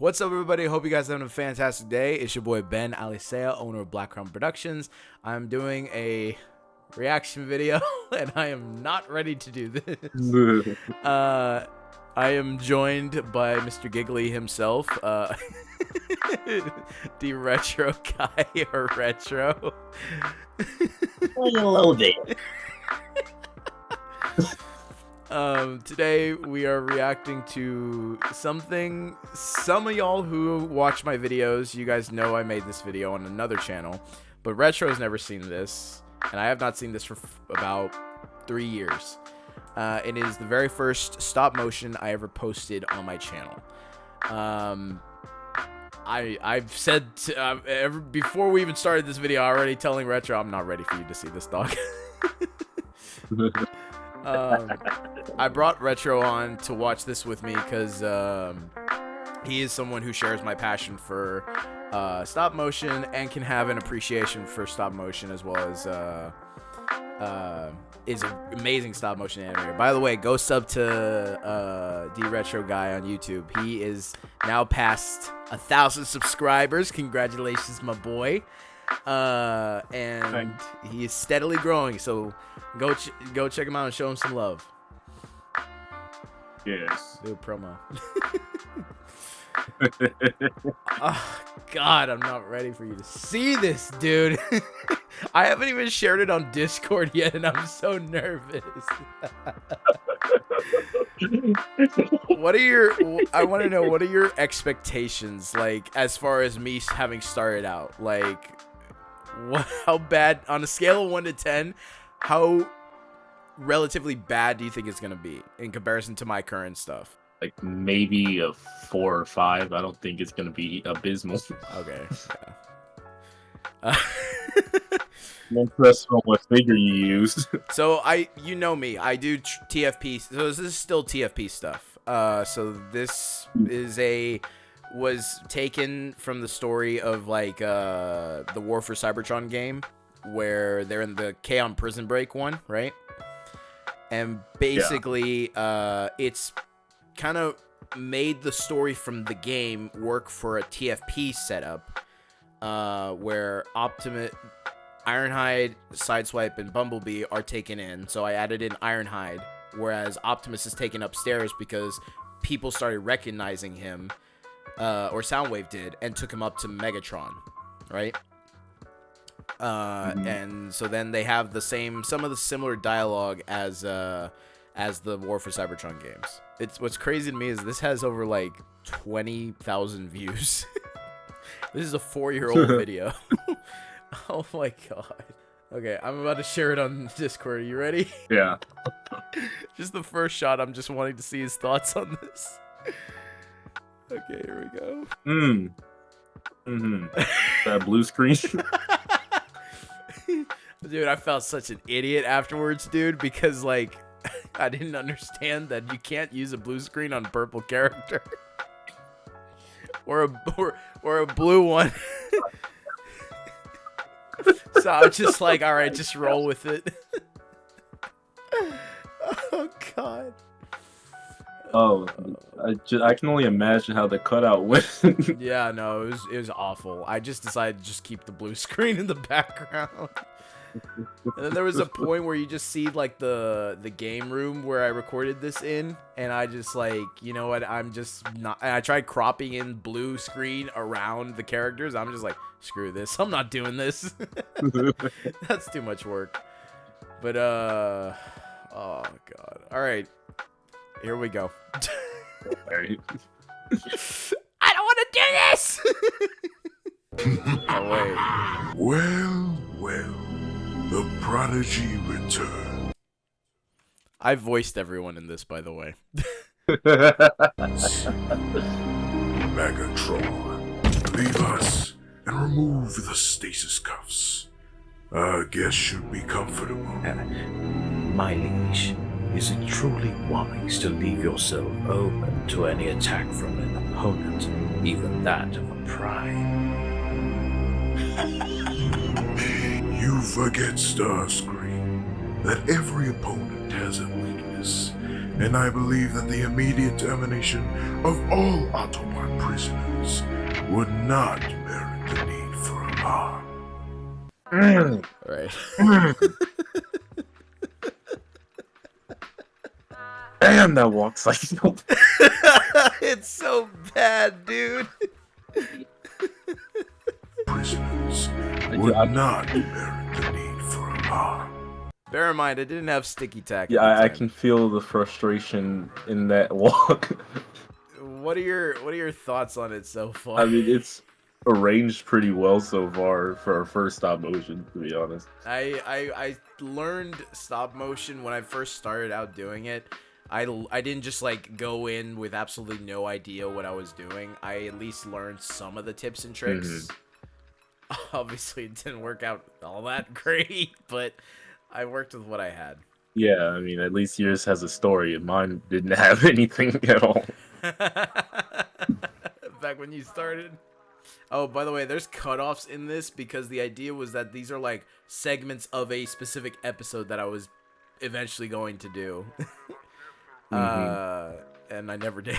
What's up, everybody? Hope you guys are having a fantastic day. It's your boy Ben Alisea, owner of Black Crown Productions. I'm doing a reaction video, and I am not ready to do this. I am joined by Mr. Giggly himself, the retro guy or retro. Hello there. Today we are reacting to something. Some of y'all who watch my videos, you guys know I made this video on another channel, but Retro's never seen this, and I have not seen this for about 3 years. It is the very first stop motion I ever posted on my channel. I've said before we even started this video, already telling Retro I'm not ready for you to see this, dog. I brought Retro on to watch this with me because he is someone who shares my passion for stop motion and can have an appreciation for stop motion, as well as is an amazing stop motion animator. By the way, go sub to the Retro guy on YouTube. He is now past 1,000 subscribers. Congratulations, my boy. And he is steadily growing, so go check him out and show him some love. Yes. Do a promo. Oh God, I'm not ready for you to see this, dude. I haven't even shared it on Discord yet, and I'm so nervous. I want to know, what are your expectations, like, as far as me having started out? Like, how bad, on a scale of 1 to 10, how relatively bad do you think it's gonna be in comparison to my current stuff? Like maybe a 4 or 5. I don't think it's gonna be abysmal. Okay. Yeah. I'm impressed on what figure you used. So you know me, I do TFP. So this is still TFP stuff. So this was taken from the story of like the War for Cybertron game, where they're in the K-On! Prison Break one, right? And basically, it's kind of made the story from the game work for a TFP setup, where Optimus, Ironhide, Sideswipe, and Bumblebee are taken in. So I added in Ironhide, whereas Optimus is taken upstairs because people started recognizing him, or Soundwave did, and took him up to Megatron, right? And so then they have some of the similar dialogue as the War for Cybertron games. What's crazy to me is this has over like 20,000 views. This is a 4-year-old video. Oh my God. Okay, I'm about to share it on Discord. Are you ready? Yeah. Just the first shot. I'm just wanting to see his thoughts on this. Okay, here we go. That blue screen. Dude, I felt such an idiot afterwards, dude, because like I didn't understand that you can't use a blue screen on purple character or a blue one. So I was just like, all right, just roll with it. Oh God. Oh, I can only imagine how the cutout went. Yeah, no, it was awful. I just decided to just keep the blue screen in the background. And then there was a point where you just see like the game room where I recorded this in, and I just like, you know what, I'm just not, and I tried cropping in blue screen around the characters. I'm just like, screw this, I'm not doing this. That's too much work. But oh God. All right, here we go. Right. I don't want to do this. Oh wait. Well, the prodigy returned. I voiced everyone in this, by the way. Megatron, leave us and remove the stasis cuffs. Our guest should be comfortable. My liege, is it truly wise to leave yourself open to any attack from an opponent, even that of a prime? You forget, Starscream, that every opponent has a weakness, and I believe that the immediate termination of all Autobot prisoners would not merit the need for alarm. Right. Damn, that walks like It's so bad, dude. Prisoners would not merit the need for alarm. Bear in mind, I didn't have sticky tack. Yeah, at the I time. can feel the frustration in that walk. What are your thoughts on it so far? I mean, it's arranged pretty well so far for our first stop motion, to be honest. I learned stop motion when I first started out doing it. I didn't just like go in with absolutely no idea what I was doing. I at least learned some of the tips and tricks. Obviously, it didn't work out all that great, but I worked with what I had. Yeah, I mean, at least yours has a story, and mine didn't have anything at all. Back when you started. Oh, by the way, there's cutoffs in this because the idea was that these are like segments of a specific episode that I was eventually going to do. And I never did.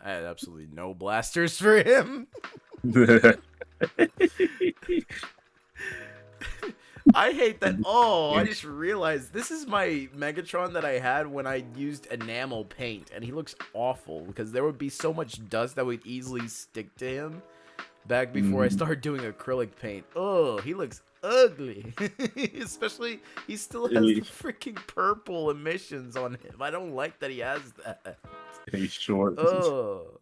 I had absolutely no blasters for him. I hate that. Oh, I just realized this is my Megatron that I had when I used enamel paint, and he looks awful because there would be so much dust that would easily stick to him back before I started doing acrylic paint. Oh, he looks ugly. Especially, he still has the freaking purple emissions on him. I don't like that he has that. He's short. Oh.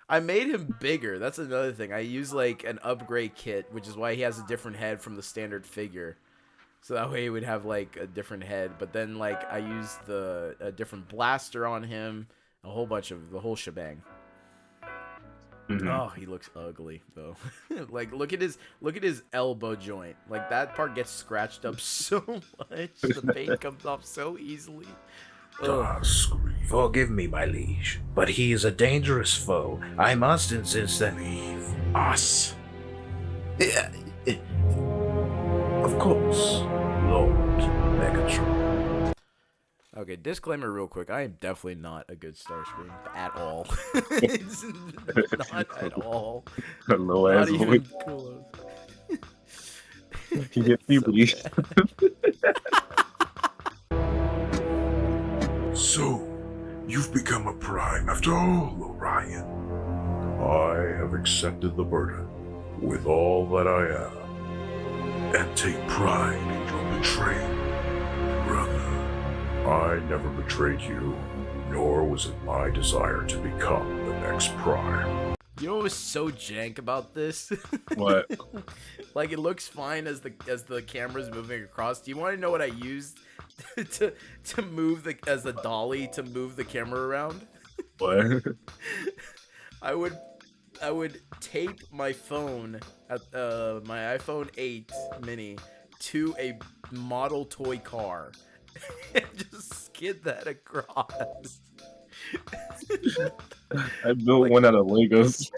I made him bigger. That's another thing. I use like an upgrade kit, which is why he has a different head from the standard figure. So that way he would have like a different head. But then like I used a different blaster on him, a whole bunch of the whole shebang. Oh, he looks ugly though. Like look at his elbow joint. Like that part gets scratched up so much. The paint comes off so easily. Forgive me, my liege, but he is a dangerous foe. I must insist that Leave us. Of course, Lord Megatron. Okay, disclaimer real quick. I am definitely not a good Starscream at all. It's not at all. Low Not ass even voice. close. You get feebly. So, you've become a prime after all, Orion. I have accepted the burden with all that I am, and take pride in your betrayal, brother. I never betrayed you, nor was it my desire to become the next prime. You know what was so jank about this? What? Like it looks fine as the camera's moving across. Do you want to know what I used to move as the dolly to move the camera around? What? I would tape my phone at my iPhone 8 mini to a model toy car and just skid that across. I built one out of Legos.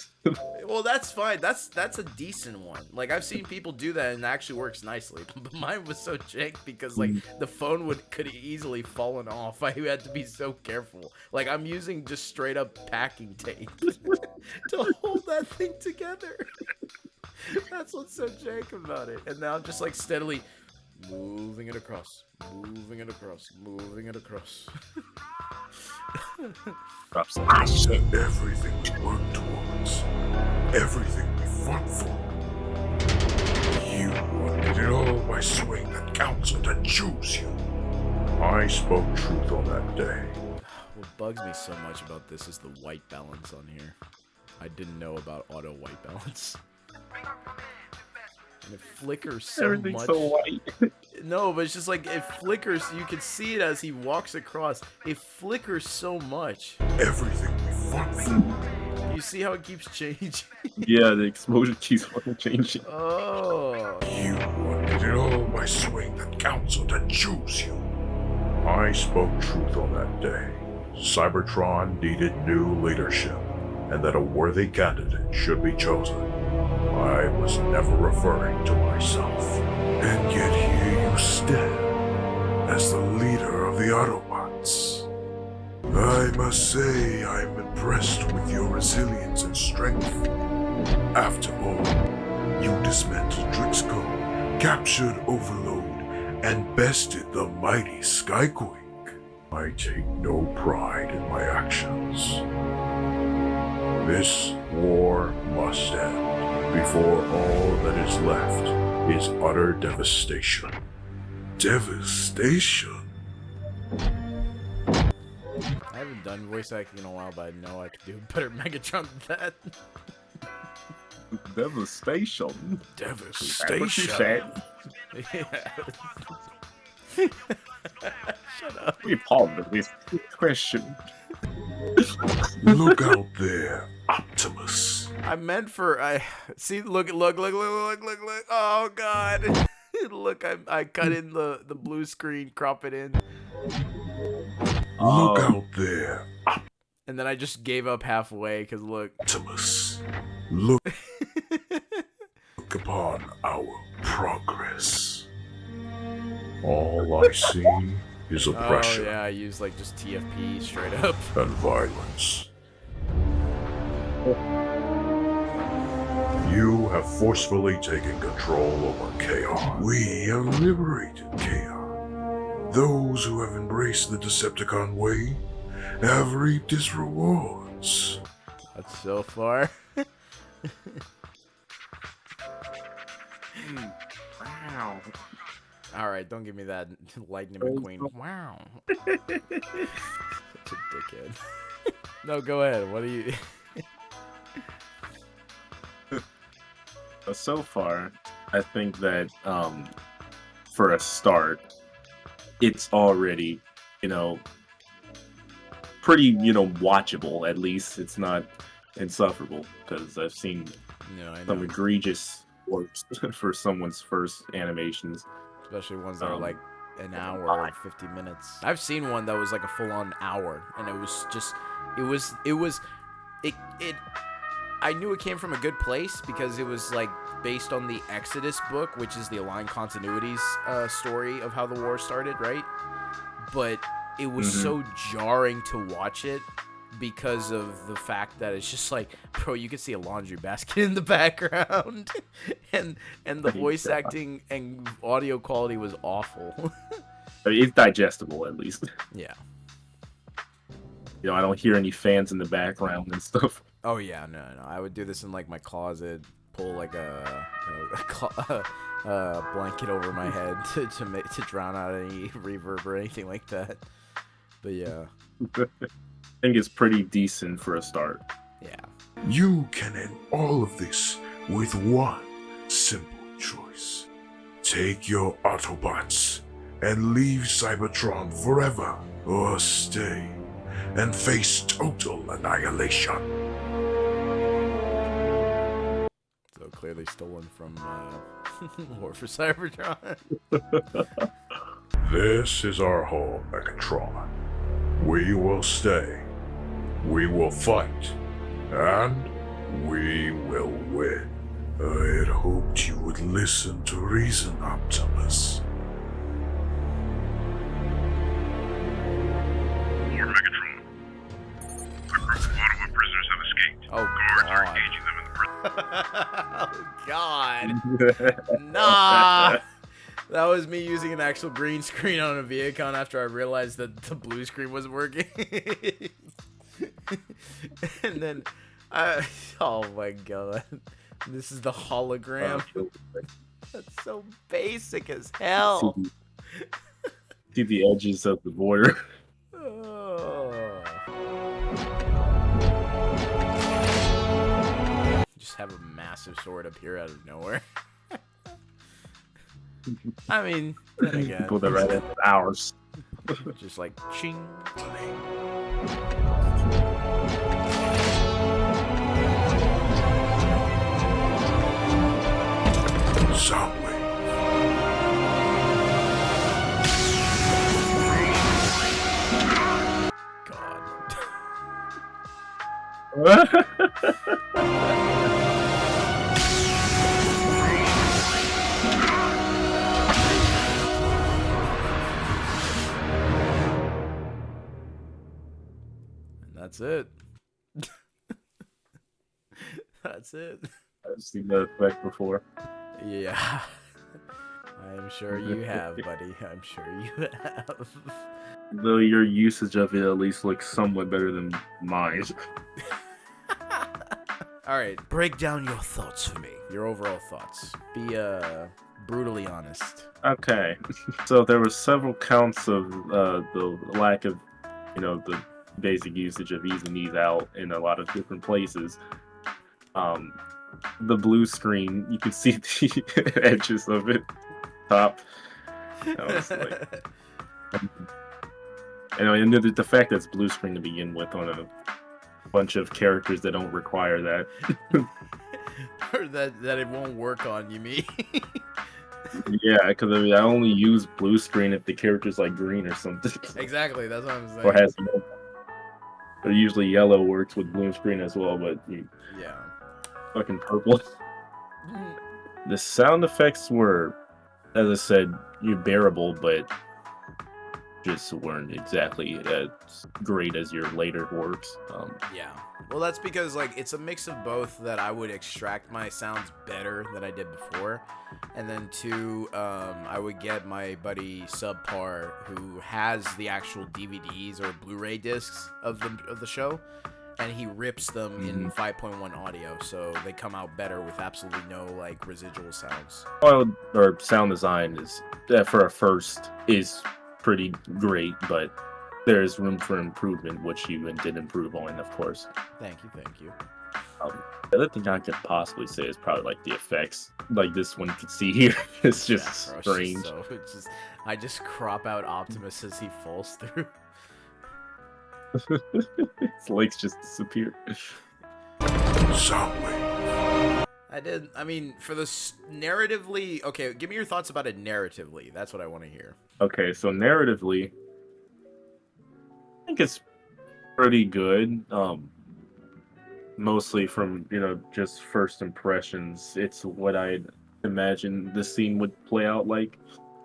Well, that's fine. That's a decent one. Like I've seen people do that and it actually works nicely. But mine was so jank because like the phone could easily fallen off. I had to be so careful. Like I'm using just straight up packing tape to hold that thing together. That's what's so jank about it. And now I'm just like steadily moving it across, moving it across, moving it across. I said everything we worked towards, everything we fought for. You wanted it all by swaying the council to choose you. I spoke truth on that day. What bugs me so much about this is the white balance on here. I didn't know about auto white balance. And it flickers so Everything's much. so white. No, but it's just like it flickers. You can see it as he walks across. It flickers so much. Everything we fought for. You see how it keeps changing? Yeah, the exposure keeps fucking changing. Oh. You wanted it all by swaying the council to choose you. I spoke truth on that day. Cybertron needed new leadership, and that a worthy candidate should be chosen. I was never referring to myself. And yet here you stand, as the leader of the Autobots. I must say I'm impressed with your resilience and strength. After all, you dismantled Drixco, captured Overload, and bested the mighty Skyquake. I take no pride in my actions. This war must end before all that is left is utter devastation. Devastation? I haven't done voice acting in a while, but I know I could do better Megatron than that. Devastation. Devastation. Yeah. Shut up. We ponder this question. Look out there, Optimus. I meant for see. Look. Oh God. Look, I cut in the blue screen, crop it in, Look out there, and then I just gave up halfway because look. Optimus. Look upon our progress. All I see is oppression Oh yeah, I used like just TFP straight up. and violence. You have forcefully taken control over Chaos. We have liberated Chaos. Those who have embraced the Decepticon way have reaped its rewards. That's so far. Wow. All right, don't give me that Lightning McQueen. Wow. Such a dickhead. No, go ahead. What do you? So far, I think that for a start, it's already, pretty, watchable. At least it's not insufferable, because I've seen No, I some know. egregious works for someone's first animations. Especially ones that are like an hour or 50 minutes. I've seen one that was like a full-on hour, and it was just, it. I knew it came from a good place because it was like based on the Exodus book, which is the Aligned Continuities story of how the war started, right? But it was so jarring to watch it because of the fact that it's just like, bro, you can see a laundry basket in the background, and the voice acting and audio quality was awful. But it's digestible, at least. Yeah. I don't hear any fans in the background and stuff. Oh yeah, no. I would do this in like my closet, pull like a blanket over my head to drown out any reverb or anything like that. But yeah. I think it's pretty decent for a start. Yeah. You can end all of this with one simple choice. Take your Autobots and leave Cybertron forever, or stay and face total annihilation. So clearly stolen from War for Cybertron. This is our home, Megatron. We will stay, we will fight, and we will win. I had hoped you would listen to reason, Optimus. Lord Megatron. A group of Autobot prisoners have escaped. Oh Guards are God. engaging them in the prison. Oh God. Nah. That was me using an actual green screen on a Viacon after I realized that the blue screen wasn't working. And then oh my God. This is the hologram. That's so basic as hell. See the edges of the border. Oh. Just have a massive sword appear out of nowhere. I mean, then again, Put that right at ours. just like ching. Soundwave. God. That's it. That's it. I've seen that effect before. Yeah. I'm sure you have, buddy. I'm sure you have. Though your usage of it at least looks somewhat better than mine. All right, break down your thoughts for me. Your overall thoughts. Be brutally honest. Okay, so there were several counts of the lack of, the basic usage of ease and ease out in a lot of different places. The blue screen, you can see the edges of it. Top. I was like, and the fact that it's blue screen to begin with on a bunch of characters that don't require that. Or that it won't work on, you mean? Yeah, because I only use blue screen if the character's like green or something. Exactly, that's what I'm saying. Or has no. But usually yellow works with blue screen as well, but yeah. Fucking purple. The sound effects were, as I said, bearable, but just weren't exactly as great as your later works. Yeah. Well, that's because like it's a mix of both that I would extract my sounds better than I did before, and then two, I would get my buddy Subpar who has the actual DVDs or Blu-ray discs of the show, and he rips them in 5.1 audio, so they come out better with absolutely no like residual sounds. Well, or sound design is for a first is pretty great, but there's room for improvement, which you did improve on, of course. Thank you. The other thing I could possibly say is probably like the effects. Like this one you can see here, it's just strange. I just crop out Optimus as he falls through. His legs just disappear. Soundwave. I mean, for this narratively, okay, give me your thoughts about it narratively. That's what I want to hear. Okay, so narratively, I think it's pretty good. Mostly from, just first impressions. It's what I'd imagine the scene would play out like.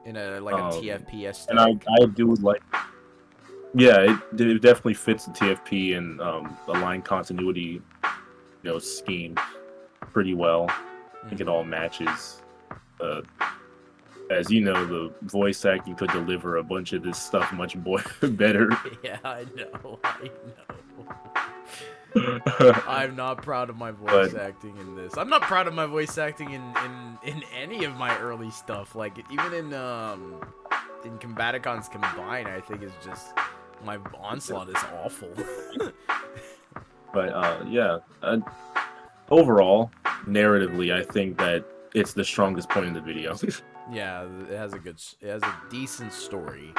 In a TFP aesthetic. And I do like. Yeah, it definitely fits the TFP and the line continuity, scheme pretty well. I think it all matches. As you know, the voice acting could deliver a bunch of this stuff much better. Yeah, I know. I'm not proud of my voice acting in this. I'm not proud of my voice acting in any of my early stuff. Like even in Combaticons Combine, I think it's just my onslaught is awful. But yeah, overall, narratively, I think that it's the strongest point in the video. Yeah, it has a decent story,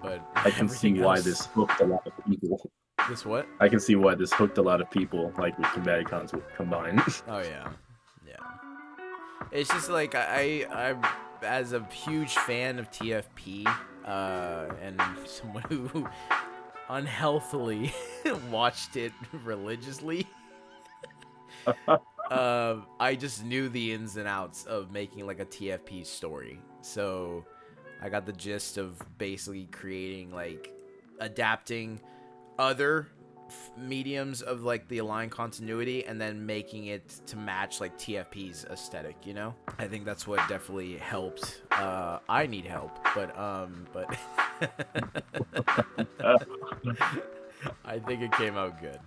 but I can see why this hooked a lot of people. This what? I can see why this hooked a lot of people, like with Combaticons combined. Oh yeah. It's just like I'm as a huge fan of TFP, and someone who unhealthily watched it religiously. I just knew the ins and outs of making like a TFP story, so I got the gist of basically creating like adapting other mediums of like the aligned continuity and then making it to match like TFP's aesthetic, I think that's what definitely helped. I need help, but I think it came out good.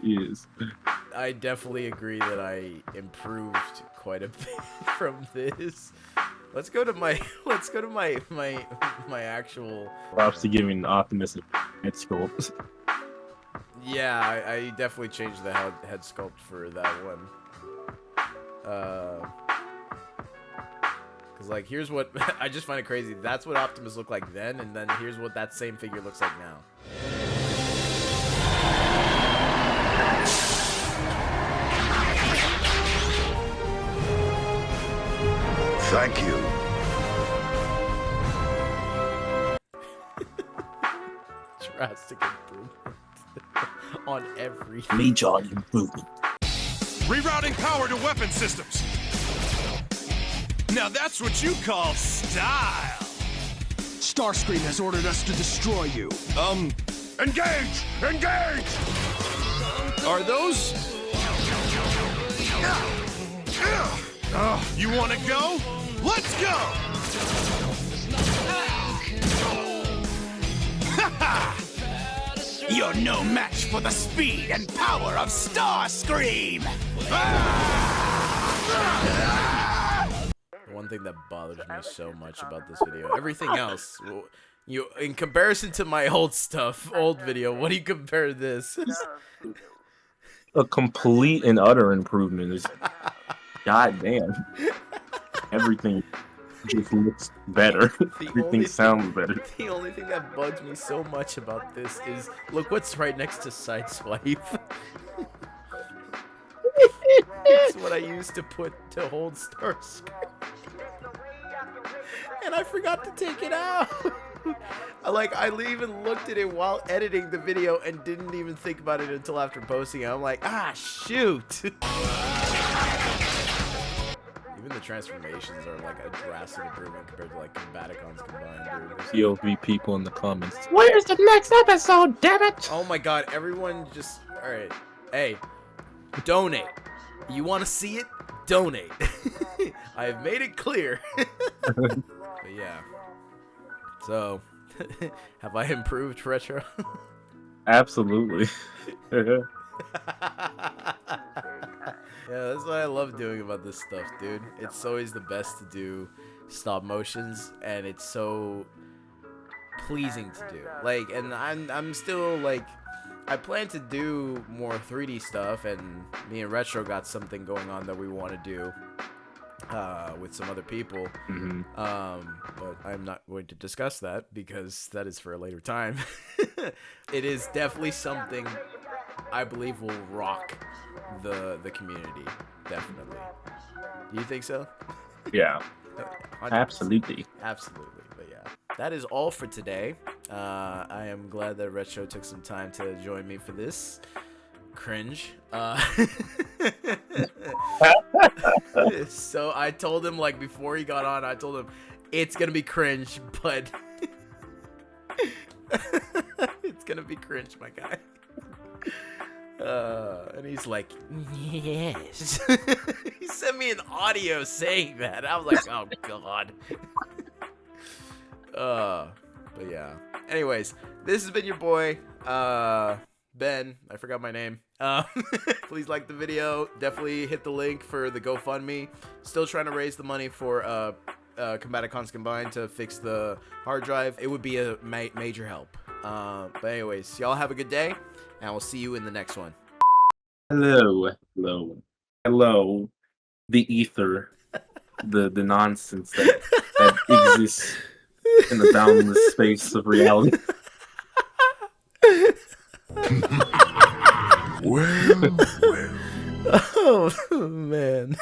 Yes. I definitely agree that I improved quite a bit from this. Let's go to my actual. Props to giving Optimus a head sculpt. Yeah, I definitely changed the head sculpt for that one. Cause like here's what I just find it crazy. That's what Optimus looked like then, and then here's what that same figure looks like now. Thank you. Drastic improvement on everything. Major improvement. Rerouting power to weapon systems. Now that's what you call style. Starscream has ordered us to destroy you. Engage! Engage! Are those? You want to go? Let's go! You're no match for the speed and power of Starscream! The one thing that bothers me so much about this video, everything else, you in comparison to my old video, what do you compare this? A complete and utter improvement. Is goddamn. Everything just looks better. Everything sounds better. The only thing that bugs me so much about this is, look what's right next to Sideswipe. It's what I used to hold Starscream. And I forgot to take it out. I even looked at it while editing the video and didn't even think about it until after posting it. I'm like, ah, shoot. Even the transformations are like a drastic improvement compared to like Combaticons combined, dude. POV people in the comments. Where's the next episode, damn it? Oh my god, everyone just... Alright. Hey, donate. You want to see it? Donate. I have made it clear. But yeah. So, have I improved, Retro? Absolutely. Yeah, that's what I love doing about this stuff, dude. It's always the best to do stop motions, and it's so pleasing to do. Like, and I'm still like, I plan to do more 3D stuff, and me and Retro got something going on that we want to do with some other people. Mm-hmm. But I'm not going to discuss that because that is for a later time. It is definitely something I believe will rock the community. Definitely. Do you think so? Yeah. 100%. Absolutely. Absolutely. But yeah, that is all for today. I am glad that Retro took some time to join me for this. Cringe. So I told him, like, before he got on, I told him it's gonna be cringe, but it's gonna be cringe, my guy. And he's like, yes. He sent me an audio saying that. I was like, oh god. But yeah. Anyways, this has been your boy, Ben. I forgot my name. Please like the video. Definitely hit the link for the GoFundMe. Still trying to raise the money for Combaticons Combined to fix the hard drive. It would be a major help. But anyways, y'all have a good day, and we'll see you in the next one. Hello. Hello. Hello. The ether. The nonsense that exists in the boundless space of reality. Well, well. Oh, man.